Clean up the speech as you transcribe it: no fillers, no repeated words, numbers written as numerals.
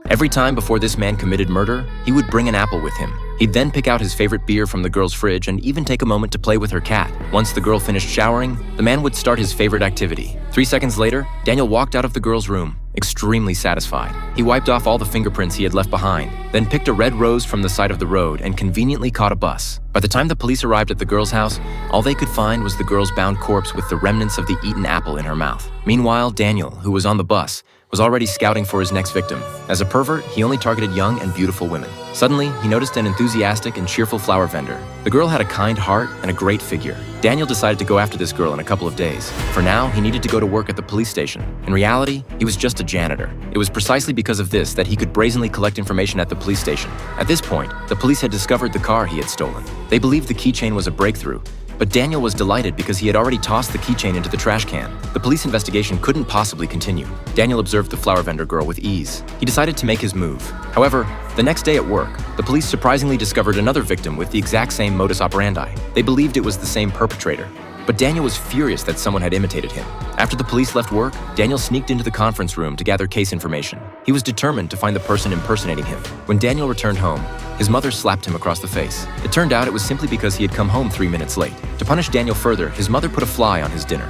Every time before this man committed murder, he would bring an apple with him. He'd then pick out his favorite beer from the girl's fridge and even take a moment to play with her cat. Once the girl finished showering, the man would start his favorite activity. 3 seconds later, Daniel walked out of the girl's room, extremely satisfied. He wiped off all the fingerprints he had left behind, then picked a red rose from the side of the road and conveniently caught a bus. By the time the police arrived at the girl's house, all they could find was the girl's bound corpse with the remnants of the eaten apple in her mouth. Meanwhile, Daniel, who was on the bus, was already scouting for his next victim. As a pervert, he only targeted young and beautiful women. Suddenly, he noticed an enthusiastic and cheerful flower vendor. The girl had a kind heart and a great figure. Daniel decided to go after this girl in a couple of days. For now, he needed to go to work at the police station. In reality, he was just a janitor. It was precisely because of this that he could brazenly collect information at the police station. At this point, the police had discovered the car he had stolen. They believed the keychain was a breakthrough, but Daniel was delighted because he had already tossed the keychain into the trash can. The police investigation couldn't possibly continue. Daniel observed the flower vendor girl with ease. He decided to make his move. However, the next day at work, the police surprisingly discovered another victim with the exact same modus operandi. They believed it was the same perpetrator. But Daniel was furious that someone had imitated him. After the police left work, Daniel sneaked into the conference room to gather case information. He was determined to find the person impersonating him. When Daniel returned home, his mother slapped him across the face. It turned out it was simply because he had come home 3 minutes late. To punish Daniel further, his mother put a fly on his dinner.